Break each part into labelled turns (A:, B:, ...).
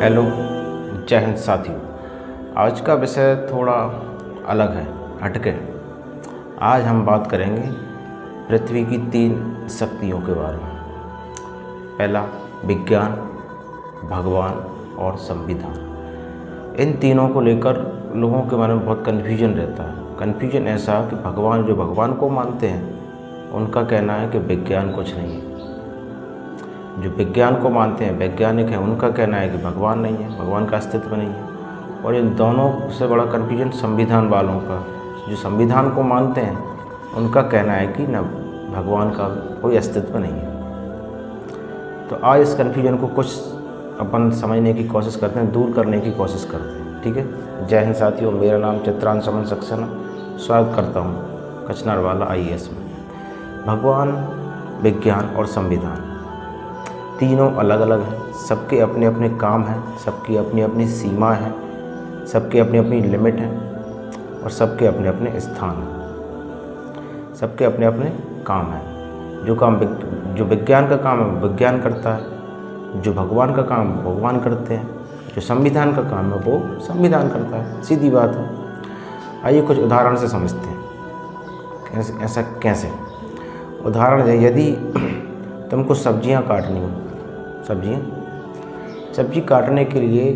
A: Hello, जय हिंद साथियों। आज का विषय थोड़ा अलग है, हटके। आज हम बात करेंगे पृथ्वी की 3 शक्तियों के बारे में। पहला, विज्ञान, भगवान और संविधान। इन तीनों को लेकर लोगों के मन में बहुत कन्फ्यूजन रहता है। कन्फ्यूजन ऐसा कि भगवान को मानते हैं उनका कहना है कि विज्ञान कुछ नहीं है। जो विज्ञान को मानते हैं, वैज्ञानिक हैं, उनका कहना है कि भगवान नहीं है, भगवान का अस्तित्व नहीं है। और इन दोनों से बड़ा कन्फ्यूजन संविधान वालों का, जो संविधान को मानते हैं उनका कहना है कि न भगवान का कोई अस्तित्व नहीं है। तो आज इस कन्फ्यूजन को कुछ अपन समझने की कोशिश करते हैं, दूर करने की कोशिश करते हैं। ठीक है। जय हिंद साथियों, मेरा नाम चित्रांश समन सक्सेना। स्वागत करता हूँ कचनारवाला IAS में। भगवान, विज्ञान और संविधान तीनों अलग अलग हैं। सबके अपने अपने काम हैं, सबकी अपनी अपनी सीमा है, सबके अपनी अपनी लिमिट है और सबके अपने अपने स्थान हैं। सबके अपने अपने काम हैं। जो विज्ञान का काम है विज्ञान करता है, जो भगवान का काम भगवान करते हैं, जो संविधान का काम है वो संविधान करता है। सीधी बात है। आइए कुछ उदाहरण से समझते हैं। ऐसा कैसे? उदाहरण है, यदि तुमको सब्जियां काटनी हो, सब्जी काटने के लिए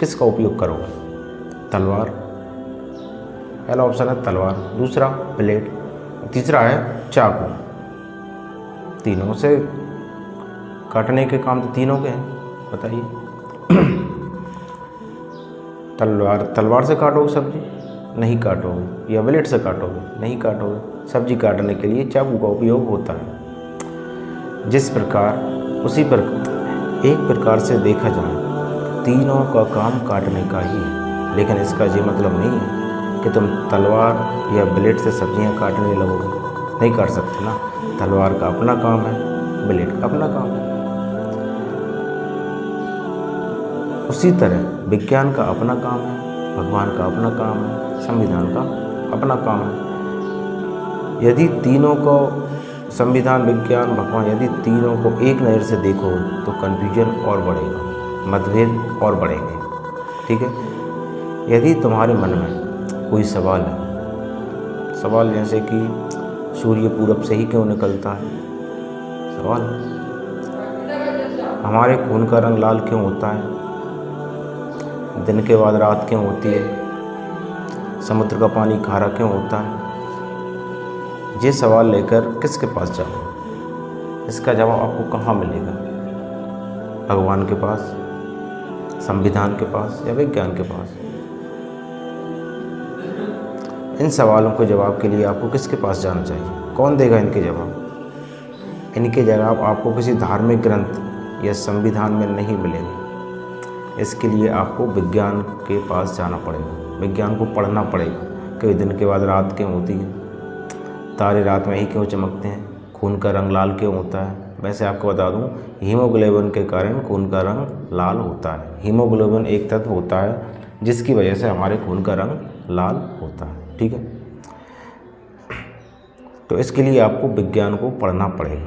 A: किसका उपयोग करोगे? तलवार। पहला ऑप्शन है तलवार, दूसरा ब्लेड, तीसरा है चाकू। तीनों से काटने के काम तो तीनों के हैं, बताइए। तलवार से काटोगे सब्जी? नहीं काटोगे। या ब्लेड से काटोगे? नहीं काटोगे। सब्जी काटने के लिए चाकू का उपयोग होता है। जिस प्रकार एक प्रकार से देखा जाए तीनों का काम काटने का ही है, लेकिन इसका ये मतलब नहीं है कि तुम तलवार या ब्लेड से सब्जियां काटने लगोगे। नहीं काट सकते ना। तलवार का अपना काम है, ब्लेड का अपना काम है। उसी तरह विज्ञान का अपना काम है, भगवान का अपना काम है, संविधान का अपना काम है। यदि तीनों को, संविधान, विज्ञान, भगवान, यदि तीनों को एक नज़र से देखो तो कन्फ्यूजन और बढ़ेगा, मतभेद और बढ़ेंगे। ठीक है। यदि तुम्हारे मन में कोई सवाल है, सवाल जैसे कि सूर्य पूरब से ही क्यों निकलता है, सवाल। हमारे खून का रंग लाल क्यों होता है, दिन के बाद रात क्यों होती है, समुद्र का पानी खारा क्यों होता है, ये सवाल लेकर किसके पास जाओ? इसका जवाब आपको कहाँ मिलेगा? भगवान के पास, संविधान के पास या विज्ञान के पास? इन सवालों के जवाब के लिए आपको किसके पास जाना चाहिए? कौन देगा इनके जवाब? इनके जवाब आपको किसी धार्मिक ग्रंथ या संविधान में नहीं मिलेंगे। इसके लिए आपको विज्ञान के पास जाना पड़ेगा, विज्ञान को पढ़ना पड़ेगा कि दिन के बाद रात क्यों होती है, तारे रात में ही क्यों चमकते हैं, खून का रंग लाल क्यों होता है। वैसे आपको बता दूं, हीमोग्लोबिन के कारण खून का रंग लाल होता है। हीमोग्लोबिन एक तत्व होता है जिसकी वजह से हमारे खून का रंग लाल होता है। ठीक है। तो इसके लिए आपको विज्ञान को पढ़ना पड़ेगा।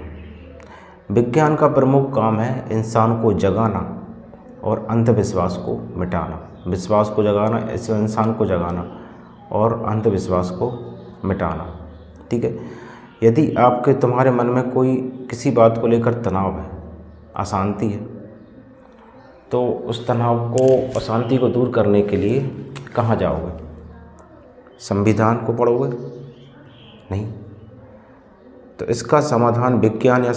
A: विज्ञान का प्रमुख काम है इंसान को जगाना और अंधविश्वास को मिटाना। विश्वास को जगाना, इंसान को जगाना और अंधविश्वास को मिटाना। ठीक है। यदि तुम्हारे मन में कोई किसी बात को लेकर तनाव है, अशांति है, तो उस तनाव को, अशांति को दूर करने के लिए कहाँ जाओगे? संविधान को पढ़ोगे? नहीं। तो इसका समाधान विज्ञान या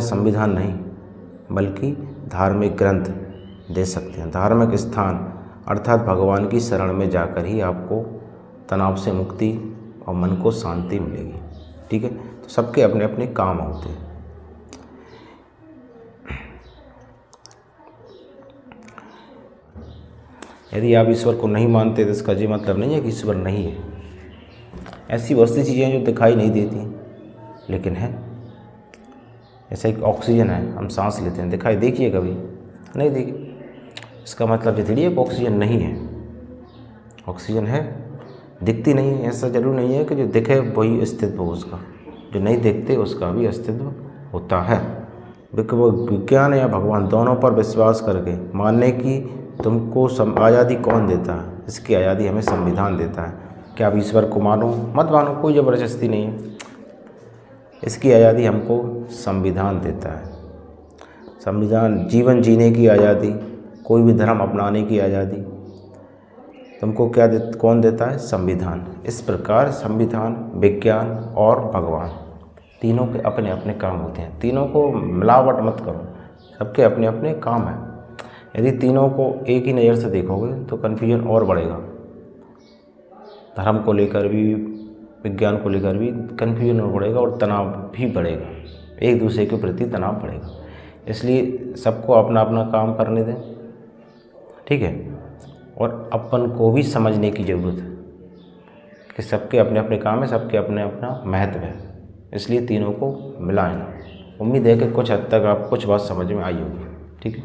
A: संविधान नहीं, बल्कि धार्मिक ग्रंथ दे सकते हैं। धार्मिक स्थान अर्थात भगवान की शरण में जाकर ही आपको तनाव से मुक्ति और मन को शांति मिलेगी। ठीक है। तो सबके अपने अपने काम होते हैं। यदि आप ईश्वर को नहीं मानते तो इसका ये मतलब नहीं है कि ईश्वर नहीं है। ऐसी बहुत सी चीज़ें जो दिखाई नहीं देती लेकिन है। जैसे एक ऑक्सीजन है, हम सांस लेते हैं, दिखाई देखिए कभी? नहीं देखी। इसका मतलब ये थोड़ी है कि ऑक्सीजन नहीं है। ऑक्सीजन है, दिखती नहीं है। ऐसा जरूर नहीं है कि जो दिखे वही अस्तित्व हो उसका, जो नहीं दिखते उसका भी अस्तित्व होता है। विज्ञान या भगवान दोनों पर विश्वास करके मानने की तुमको आज़ादी कौन देता है? इसकी आज़ादी हमें संविधान देता है। क्या आप ईश्वर को मानो मत मानो, कोई ज़बरदस्ती नहीं है। इसकी आज़ादी हमको संविधान देता है। संविधान जीवन जीने की आज़ादी, कोई भी धर्म अपनाने की आज़ादी तुमको कौन देता है? संविधान। इस प्रकार संविधान, विज्ञान और भगवान तीनों के अपने अपने काम होते हैं। तीनों को मिलावट मत करो, सबके अपने अपने काम हैं। यदि तीनों को एक ही नज़र से देखोगे तो कन्फ्यूजन और बढ़ेगा। धर्म को लेकर भी, विज्ञान को लेकर भी कन्फ्यूजन और बढ़ेगा और तनाव भी बढ़ेगा, एक दूसरे के प्रति तनाव बढ़ेगा। इसलिए सबको अपना अपना काम करने दें, ठीक है। और अपन को भी समझने की ज़रूरत है कि सबके अपने अपने काम है, सबके अपने अपना महत्व है। इसलिए तीनों को मिलाएं। उम्मीद है कि कुछ हद तक आप कुछ बात समझ में आई होगी, ठीक है।